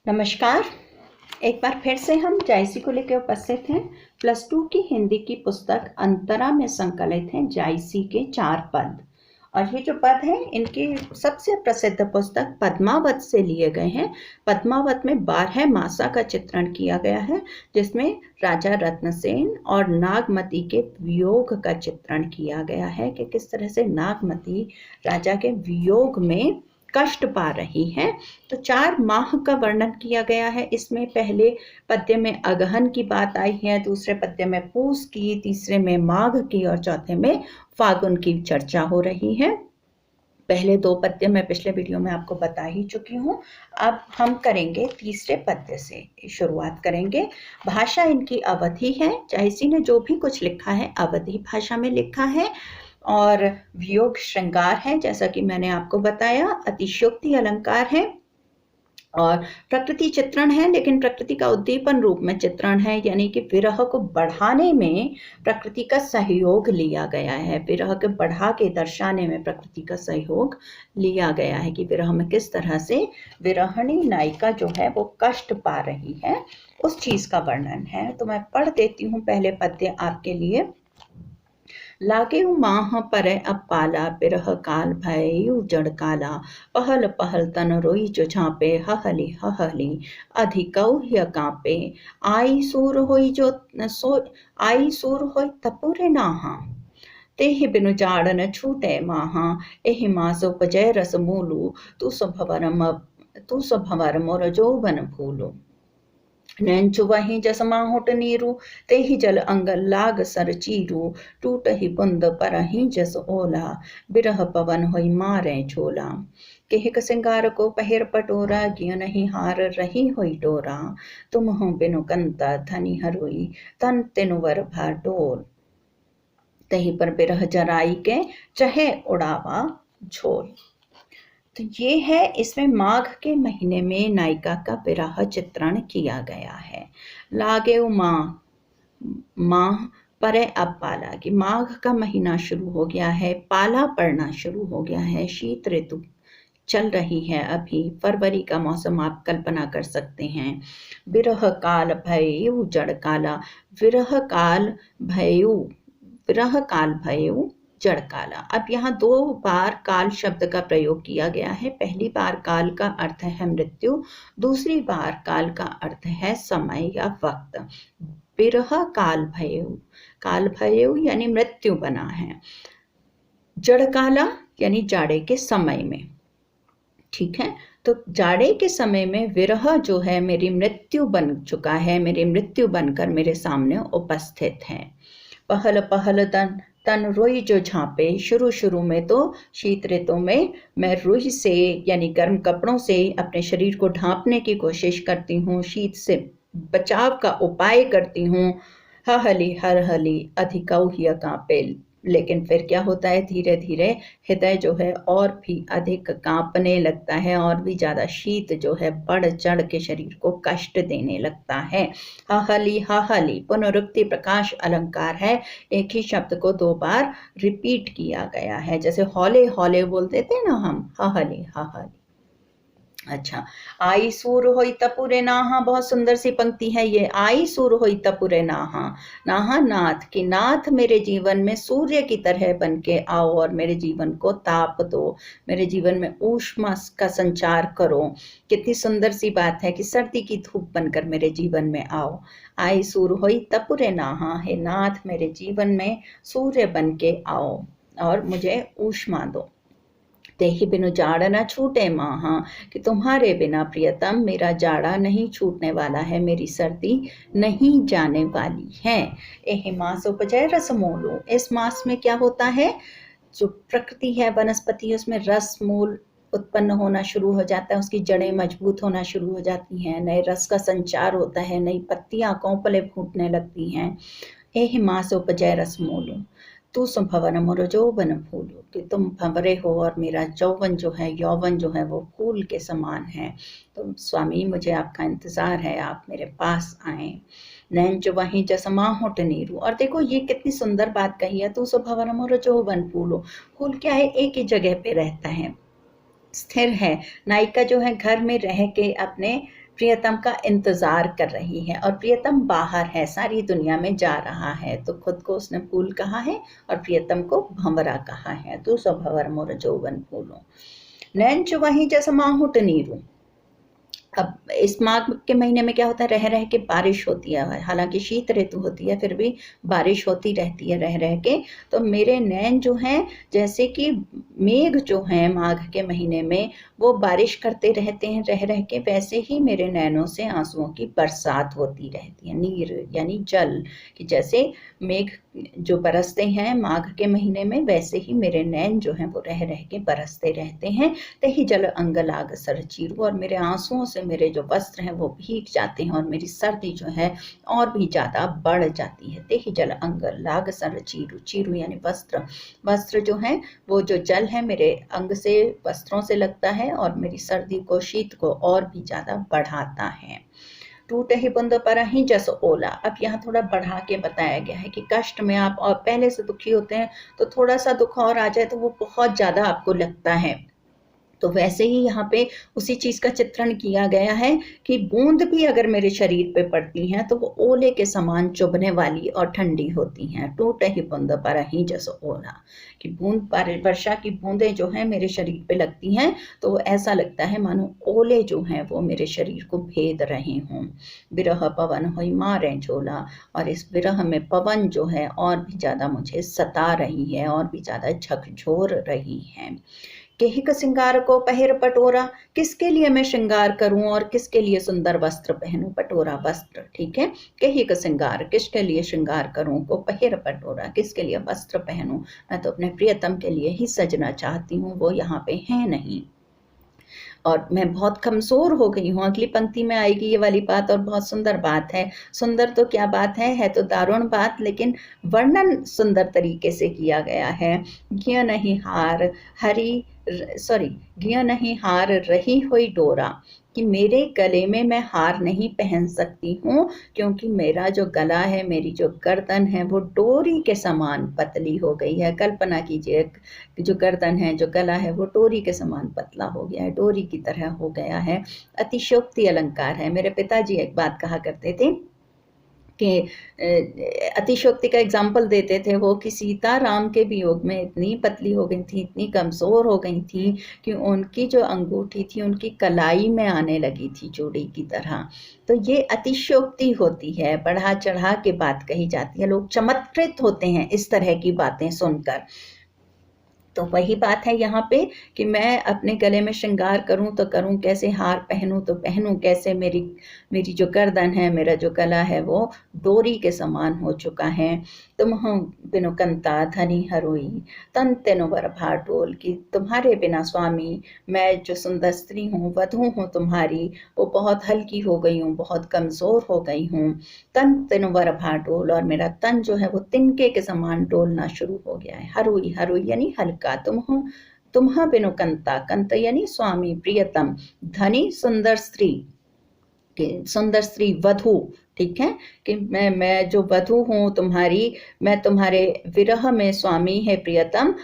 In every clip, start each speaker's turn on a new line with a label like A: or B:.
A: नमस्कार। एक बार फिर से हम जायसी को लेकर उपस्थित हैं। +2 की हिंदी की पुस्तक अंतरा में संकलित हैं जायसी के 4 पद। और ये जो पद हैं इनकी सबसे प्रसिद्ध पुस्तक पद्मावत से लिए गए हैं। पद्मावत में 12 मासा का चित्रण किया गया है, जिसमें राजा रत्नसेन और नागमती के वियोग का चित्रण किया गया है कि किस तरह से नागमती राजा के वियोग में कष्ट पा रही है। तो 4 माह का वर्णन किया गया है इसमें। पहले पद्य में अगहन की बात आई है, दूसरे पद्य में पूस की, तीसरे में माघ की और चौथे में फागुन की चर्चा हो रही है। पहले 2 पद्य मैं पिछले वीडियो में आपको बता ही चुकी हूँ। अब हम करेंगे तीसरे पद्य से शुरुआत करेंगे। भाषा इनकी अवधी है। जायसी ने जो भी कुछ लिखा है अवधी भाषा में लिखा है। और वियोग श्रृंगार है, जैसा कि मैंने आपको बताया। अतिशयोक्ति अलंकार है और प्रकृति चित्रण है, लेकिन प्रकृति का उद्दीपन रूप में चित्रण है, यानी कि विरह को बढ़ाने में प्रकृति का सहयोग लिया गया है। विरह के बढ़ा के दर्शाने में प्रकृति का सहयोग लिया गया है कि विरह में किस तरह से विरहणी नायिका जो है वो कष्ट पा रही है, उस चीज का वर्णन है। तो मैं पढ़ देती हूँ पहले पद्य आपके लिए। लागे माह परै अब पाला, बिरह काल भयउ जड़ काला। पहल पहल तन रोई जो झाँपे, हहली हहली अधिकौह्य काँपे। आई सूर होई तपुरे नाहा, तेहि बिनु जाड़ न छूटे माहा। एहि मास उपजय रस मूलु, तू स्वभवर मोर जौवन फूलु। नैंचु वही जसमा होट नीरू, तेहि जल अंगल लाग सर चीरू। टूटहि बुंद परहि जस ओला, बिरह पवन होई मारे झोला। केहिक सिंगार को पहिर पटोरा, गिय नहीं हार रही होई डोरा। तुम हो बिनु कंता धनी हरोई, तन तिनुवर भर डोल। तही पर बिरह जराई के, चहे उड़ावा झोल। तो ये है, इसमें माघ के महीने में नायिका का विरह चित्रण किया गया है। लागे माह परे अब पाला, कि माघ का महीना शुरू हो गया है, पाला पड़ना शुरू हो गया है, शीत ऋतु चल रही है अभी। फरवरी का मौसम आप कल्पना कर सकते हैं। विरह काल भयउ जड़ काला, विरह काल भयउ जड़ काला। अब यहाँ 2 बार काल शब्द का प्रयोग किया गया है। पहली बार काल का अर्थ है मृत्यु, दूसरी बार काल का अर्थ है समय या वक्त। बिरह काल भयउ यानी मृत्यु बना है। जड़ काला यानी जाड़े के समय में। ठीक है, तो जाड़े के समय में विरह जो है मेरी मृत्यु बन चुका है, मेरी मृत्यु बनकर मेरे सामने उपस्थित है। पहल पहल तन रुई जो झाँपे, शुरू में तो शीत ऋतु में मैं रुई से यानी गर्म कपड़ों से अपने शरीर को ढांपने की कोशिश करती हूँ, शीत से बचाव का उपाय करती हूँ। हहली हरहली अधिकौह्य काँपे, लेकिन फिर क्या होता है, धीरे धीरे हृदय जो है और भी अधिक कांपने लगता है, और भी ज्यादा शीत जो है बढ़ चढ़ के शरीर को कष्ट देने लगता है। हहली पुनरुक्ति प्रकाश अलंकार है। एक ही शब्द को 2 बार रिपीट किया गया है, जैसे हौले हौले बोलते थे ना हम, हहली हहली। अच्छा, आई सूर होई तपुरे नाहा, बहुत सुंदर सी पंक्ति है ये। आई सूर होई तपुरे नाहा, नाहा नाथ, कि नाथ मेरे जीवन में सूर्य की तरह बन के आओ और मेरे जीवन को ताप दो, मेरे जीवन में ऊष्मा का संचार करो। कितनी सुंदर सी बात है कि सर्दी की धूप बनकर मेरे जीवन में आओ। आई सूर होई तपुरे नाहा, हे नाथ मेरे जीवन में सूर्य बन के आओ और मुझे ऊष्मा दो। तेहि बिनु जाड़ न छूटे माहा, कि तुम्हारे बिना प्रियतम मेरा जाड़ा नहीं छूटने वाला है, मेरी सर्दी नहीं जाने वाली है। एहि मास उपजय रस मूलु, इस मास में क्या होता है, जो प्रकृति है वनस्पति, उसमें रस मूल उत्पन्न होना शुरू हो जाता है, उसकी जड़ें मजबूत होना शुरू हो जाती हैं, नए रस का संचार होता है, नई पत्तियां कोंपले फूटने लगती हैं। एहि मास उपजय रस मूलु, तू संभवन मोर जौवन फूलु, कि तुम भंवरे हो और मेरा जौवन जो है, यौवन जो है वो फूल के समान है। तो स्वामी मुझे आपका इंतजार है, आप मेरे पास आए। नैन जो वहीं जसमा होट नीरू, और देखो ये कितनी सुंदर बात कही है, तू संभवन मोर जौवन फूलु। फूल क्या है, एक ही जगह पे रहता है, स्थिर है। नायिका जो है घर में रह के अपने प्रियतम का इंतजार कर रही है और प्रियतम बाहर है, सारी दुनिया में जा रहा है। तो खुद को उसने फूल कहा है और प्रियतम को भंवरा कहा है। तू सो भंवर मोर जौवन फूलो, नैन चुवाही जैसा माहुट नीरू। अब इस माघ के महीने में क्या होता है, रह रह के बारिश होती है, हालांकि शीत ऋतु होती है फिर भी बारिश होती रहती है रह रह के। तो मेरे नैन जो हैं जैसे कि मेघ जो हैं माघ के महीने में वो बारिश करते रहते हैं रह रह के, वैसे ही मेरे नैनों से आंसुओं की बरसात होती रहती है। नीर यानी जल, कि जैसे मेघ जो बरसते हैं माघ के महीने में, वैसे ही मेरे नैन जो हैं वो रह रह के बरसते रहते हैं। तही जल अंग लाग सर चीरू, और मेरे आंसुओं से मेरे जो वस्त्र हैं वो भीग जाते हैं और मेरी सर्दी जो है और भी ज्यादा बढ़ जाती है। तही जल अंग लाग सर चीरू, चीरू यानी वस्त्र, वस्त्र जो है वो जो जल है मेरे अंग से वस्त्रों से लगता है और मेरी सर्दी को शीत को और भी ज्यादा बढ़ाता है। टूटे ही बुंद पर ही जस ओला। अब यहाँ थोड़ा बढ़ा के बताया गया है कि कष्ट में आप और पहले से दुखी होते हैं तो थोड़ा सा दुख और आ जाए तो वो बहुत ज्यादा आपको लगता है। तो वैसे ही यहाँ पे उसी चीज का चित्रण किया गया है कि बूंद भी अगर मेरे शरीर पे पड़ती हैं तो वो ओले के समान चुभने वाली और ठंडी होती हैं। टूटे ही बूंद पर ही जैसे ओला, कि बूंद वर्षा की बूंदें जो हैं मेरे शरीर पे लगती हैं तो ऐसा लगता है मानो ओले जो हैं वो मेरे शरीर को भेद रहे हों। विरह पवन होई मारे झोला, और इस विरह में पवन जो है और भी ज्यादा मुझे सता रही है और भी ज्यादा झकझोर रही है। केहिक श्रृंगार को पहिर पटोरा, किसके लिए मैं श्रृंगार करूं और किसके लिए सुंदर वस्त्र पहनूं। पटोरा वस्त्र, ठीक है। केहिक श्रृंगार, किसके लिए श्रृंगार करूं, को पहिर पटोरा, किसके लिए वस्त्र पहनूं। मैं तो अपने प्रियतम के लिए ही सजना चाहती हूँ, वो यहाँ पे है नहीं और मैं बहुत कमजोर हो गई हूँ। अगली पंक्ति में आएगी ये वाली बात और बहुत सुंदर बात है। सुंदर तो क्या बात है तो दारुण बात, लेकिन वर्णन सुंदर तरीके से किया गया है। घिया नहीं हार हरी सॉरी घिया नहीं हार रही हुई डोरा, कि मेरे गले में मैं हार नहीं पहन सकती हूँ क्योंकि मेरा जो गला है, मेरी जो गर्दन है वो डोरी के समान पतली हो गई है। कल्पना कीजिए जो गर्दन है, जो गला है वो डोरी के समान पतला हो गया है, डोरी की तरह हो गया है। अतिशयोक्ति अलंकार है। मेरे पिताजी एक बात कहा करते थे कि अतिशयोक्ति का एग्जाम्पल देते थे वो, कि सीता राम के वियोग में इतनी पतली हो गई थी, इतनी कमजोर हो गई थी कि उनकी जो अंगूठी थी उनकी कलाई में आने लगी थी चूड़ी की तरह। तो ये अतिशयोक्ति होती है, बढ़ा चढ़ा के बात कही जाती है, लोग चमत्कृत होते हैं इस तरह की बातें सुनकर। तो वही बात है यहाँ पे कि मैं अपने गले में श्रृंगार करूं तो करूं कैसे, हार पहनूं तो पहनूं कैसे। मेरी मेरी जो गर्दन है, मेरा जो गला है वो डोरी के समान हो चुका है। तुम हो बिनु कंता धनी हरोई, तन तेनु वर भाटोल, की तुम्हारे बिना स्वामी मैं जो सुंदर स्त्री हूँ, वधू हूँ तुम्हारी, वो बहुत हल्की हो गई हूँ, बहुत कमजोर हो गई हूँ। तन तेनु वर भाटोल, और मेरा तन जो है वो तिनके के समान डोलना शुरू हो गया है। हरोई, हरोई यानी हल्का। तुम्हा बिनु कंता, कंत यानी स्वामी प्रियतम, धनी सुंदर स्त्री, सुंदर स्त्री वधू, ठीक है, कि मैं जो वधू हूँ तुम्हारी, मैं तुम्हारे विरह में स्वामी है प्रियतम।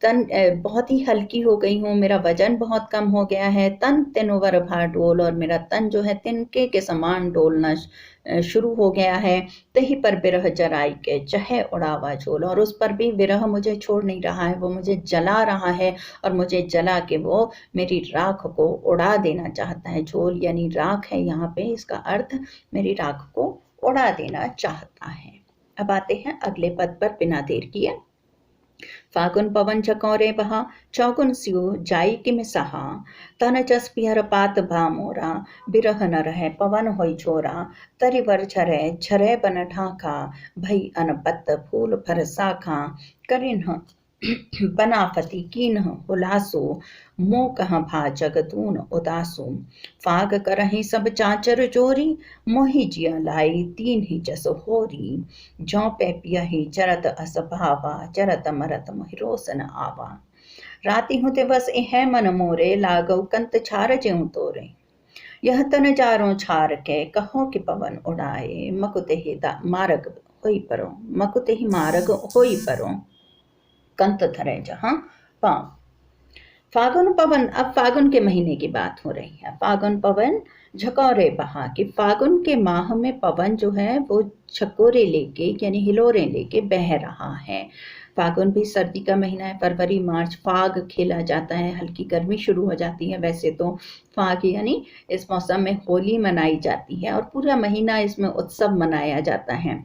A: तन बहुत ही हल्की हो गई हूँ, मेरा वजन बहुत कम हो गया है। तन तेनुवर भा डोल, और मेरा तन जो है तिनके के समान डोलना शुरू हो गया है। तही पर विरह जराई के चहे उड़ावा झोल, और उस पर भी विरह मुझे छोड़ नहीं रहा है, वो मुझे जला रहा है और मुझे जला के वो मेरी राख को उड़ा देना चाहता है। झोल यानी राख है यहाँ पे, इसका अर्थ मेरी राख को उड़ा देना चाहता है। अब आते हैं अगले पद पर बिना देर किए। फागुन पवन झकोरे बहा, चौगुन सियो जाई किम सहा, तन जस पिहर पात भा मोरा, बिरह न रहे पवन होई छोरा, तरिवर झरे झरे बन ढाका, भई अनपत फूल फर साखा, करिन्ह बनापति कीन्ह हुलासो, मोह कहाँ भा जगदून उदासो, फाग करहि सब चाचर चोरी, मोहि जिया लाई तीन ही जस होरी, जौ पे पियहि जरत अस भावा, जरत मरत मोहि रोसन आवा, राति होते बस एह मन मोरे, लागौ कंत छार ज्यों तोरे, यह तन जारों छार के, कहो कि पवन उड़ाए, मकुते ही मारग होई परो, मकुते ही मारग होई परो, कंत धरे जहाँ पाँव। फागुन पवन, अब फागुन के महीने की बात हो रही है। फागुन पवन झकोरे बहा, कि फागुन के माह में पवन जो है वो झकोरे लेके यानी हिलोरे लेके बह रहा है। फागुन भी सर्दी का महीना है। फरवरी मार्च फाग खेला जाता है, हल्की गर्मी शुरू हो जाती है। वैसे तो फाग यानी इस मौसम में होली मनाई जाती है और पूरा महीना इसमें उत्सव मनाया जाता है।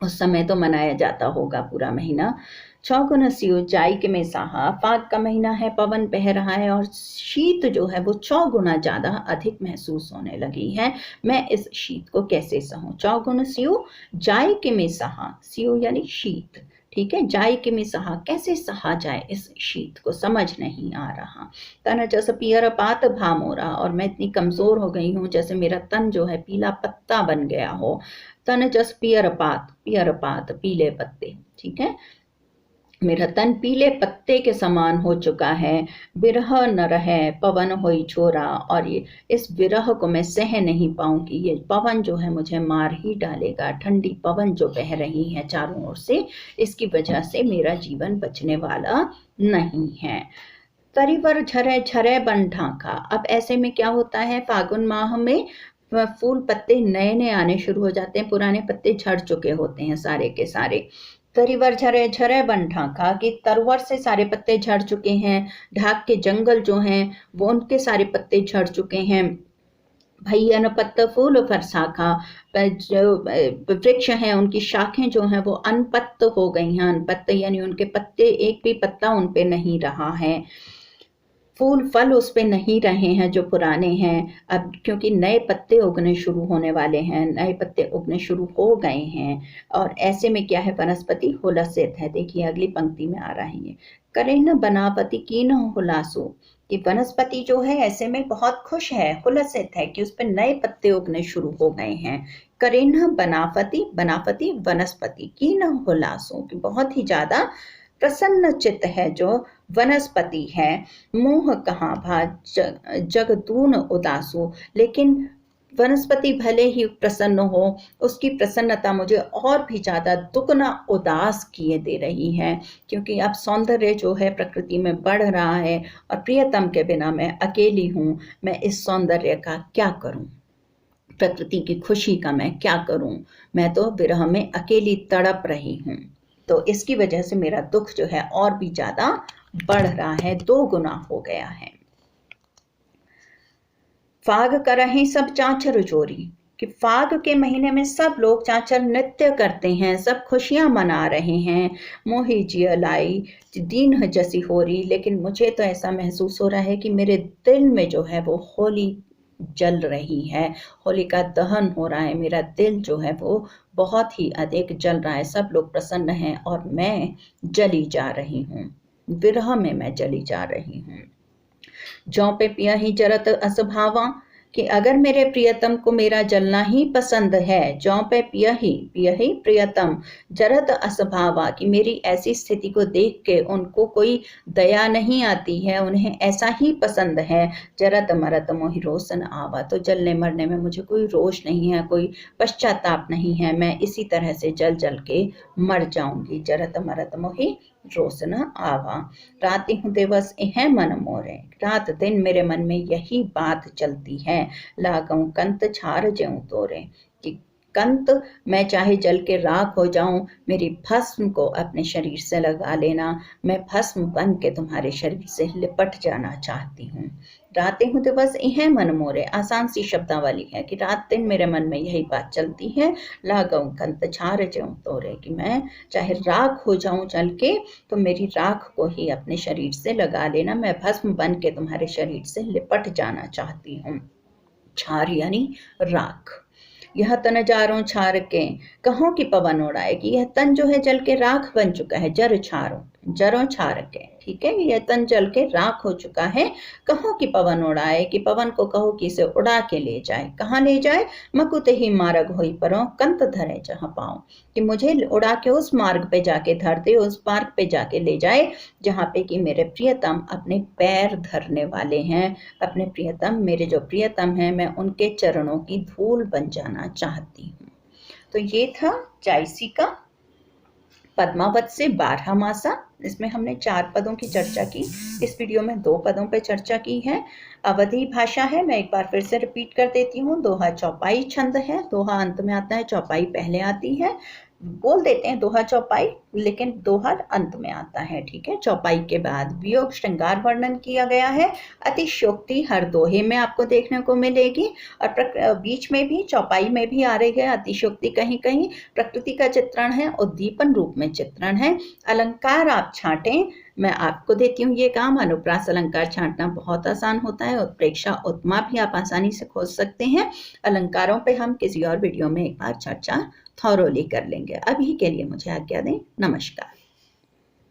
A: उस समय तो मनाया जाता होगा पूरा महीना। चौगुन स्यु जाइक में साहा, फाग का महीना है, पवन बह रहा है और शीत जो है वो चौगुना ज्यादा अधिक महसूस होने लगी है। मैं इस शीत को कैसे सहूं? चौगुन स्यु जाइक में साहा, स्यु यानी शीत, ठीक है। जाइक में सहा, कैसे सहा जाए इस शीत को, समझ नहीं आ रहा। तन जैसे पियर पात भामोरा, और मैं इतनी कमजोर हो गई हूँ जैसे मेरा तन जो है पीला पत्ता बन गया हो। तन जस पियर पात पीले पत्ते, ठीक है। मेरा तन पीले पत्ते के समान हो चुका है। विरह न रहे पवन होई छोरा, और ये इस विरह को मैं सह नहीं पाऊंगी। ये पवन जो है मुझे मार ही डालेगा। ठंडी पवन जो बह रही है चारों ओर से, इसकी वजह से मेरा जीवन बचने वाला नहीं है। तरीवर झरे झरे बन ढांका, अब ऐसे में क्या होता है, फागुन माह में फूल पत्ते नए नए आने शुरू हो जाते हैं, पुराने पत्ते झड़ चुके होते हैं सारे के सारे। तरीवर झरे झरे बन ढांका, कि तरवर से सारे पत्ते झड़ चुके हैं। ढाक के जंगल जो हैं वो उनके सारे पत्ते झड़ चुके हैं। भैयन पत्त फूल फरसाखा, जो वृक्ष हैं उनकी शाखें जो हैं वो अनपत्त हो गई हैं। अनपत्त यानी उनके पत्ते, एक भी पत्ता उन पे नहीं रहा है। फूल फल उस पे नहीं रहे हैं जो पुराने हैं अब, क्योंकि नए पत्ते उगने शुरू होने वाले हैं, नए पत्ते उगने शुरू हो गए हैं। और ऐसे में क्या है, वनस्पति हुलसित है। देखिए अगली पंक्ति में आ रही है, करे न बनावती की न हुलासो, कि वनस्पति जो है ऐसे में बहुत खुश है, हुलसित है कि उस पर नए पत्ते उगने शुरू हो गए हैं। करे न बनावती, बनावती वनस्पति, की न हुलासो, कि बहुत ही ज्यादा प्रसन्न चित्त है जो वनस्पति है। मोह कहाँ भा जगदून उदासो, लेकिन वनस्पति भले ही प्रसन्न हो, उसकी प्रसन्नता मुझे और भी ज्यादा दुगना उदास किए दे रही है, क्योंकि अब सौंदर्य जो है प्रकृति में बढ़ रहा है और प्रियतम के बिना मैं अकेली हूँ। मैं इस सौंदर्य का क्या करूं, प्रकृति की खुशी का मैं क्या करूं? मैं तो विरह में अकेली तड़प रही हूँ। तो इसकी वजह से मेरा दुख जो है और भी ज्यादा बढ़ रहा है, 2 गुना हो गया है। फाग करहि सब चाँचर चोरी, कि फाग के महीने में सब लोग चाँचर नृत्य करते हैं, सब खुशियां मना रहे हैं। मोहि जिय लाई दीन जसी होरी, लेकिन मुझे तो ऐसा महसूस हो रहा है कि मेरे दिल में जो है वो होली जल रही है, होली का दहन हो रहा है। मेरा दिल जो है वो बहुत ही अधिक जल रहा है। सब लोग प्रसन्न हैं और मैं जली जा रही हूँ, विरह में मैं जली जा रही हूँ। जौ पे पिया ही जरत असभावा, कि अगर मेरे प्रियतम को मेरा जलना ही पसंद है, जौ पे पिया ही प्रियतम जरत असभावा, कि मेरी ऐसी स्थिति को देख के उनको कोई दया नहीं आती है, उन्हें ऐसा ही पसंद है। जरत मरत मोहि रोशन आवा, तो जलने मरने में मुझे कोई रोष नहीं है, कोई पश्चाताप नहीं है, मैं इसी तरह से जल जल के मर जाऊंगी। जरत मरत मोहि रोशन आवा, राति हूँ दिवस इह मन मोरे, रात दिन मेरे मन में यही बात चलती है। लागऊं कंत छार ज्यों तोरे, कि कंत मैं चाहे जल के राख हो जाऊं, मेरी भस्म को अपने शरीर से लगा लेना, मैं भस्म बन के तुम्हारे शरीर से लिपट जाना चाहती हूँ। रातें हूँ दिवस इह मन मोरे, आसान सी शब्दावली है कि रात दिन मेरे मन में यही बात चलती है। लागऊं कंत छार ज्यों तोरे, कि मैं चाहे राख हो जाऊं जल के, तो मेरी राख को ही अपने शरीर से लगा लेना, मैं भस्म बन के तुम्हारे शरीर से लिपट जाना चाहती हूँ। छार यानी राख। यह तन जारों छार के कहों की पवन उड़ाए, कि यह तन जो है जल के राख बन चुका है, जरों छार के, ठीक है। यह तन जल के राख हो चुका है। कहो कि पवन उड़ाए, कि पवन को कहो कि इसे उड़ा के ले जाए। कहाँ ले जाए? मकुते ही मार्ग होई परो कंत धरे जहाँ पाओ, कि मुझे उड़ा के उस मार्ग पे जाके धर दे, उस मार्ग पे जाके ले जाए जहाँ पे कि मेरे प्रियतम अपने पैर धरने वाले हैं। अपने प्रियतम, मेरे जो प्रियतम हैं, मैं उनके चरणों की धूल बन जाना चाहती हूँ। तो ये था जायसी का पद्मावत से 12 मासा, इसमें हमने 4 पदों की चर्चा की, इस वीडियो में 2 पदों पे चर्चा की है। अवधी भाषा है, मैं एक बार फिर से रिपीट कर देती हूँ। दोहा चौपाई छंद है, दोहा अंत में आता है, चौपाई पहले आती है। बोल देते हैं दोहा चौपाई, लेकिन दोहा अंत में आता है, ठीक है। चौपाई के बाद वियोग श्रृंगार वर्णन किया गया है। अतिशयोक्ति हर दोहे में आपको देखने को मिलेगी, और बीच में भी चौपाई में भी आ रही है अतिशयोक्ति, कहीं कहीं प्रकृति का चित्रण है, उद्दीपन रूप में चित्रण है। अलंकार आप छांटें, मैं आपको देती हूँ ये काम। अनुप्रास अलंकार छांटना बहुत आसान होता है, उत्प्रेक्षा उपमा भी आप आसानी से खोज सकते हैं। अलंकारों पे हम किसी और वीडियो में एक बार चर्चा थॉरोली कर लेंगे। अभी के लिए मुझे आज्ञा दें, नमस्कार।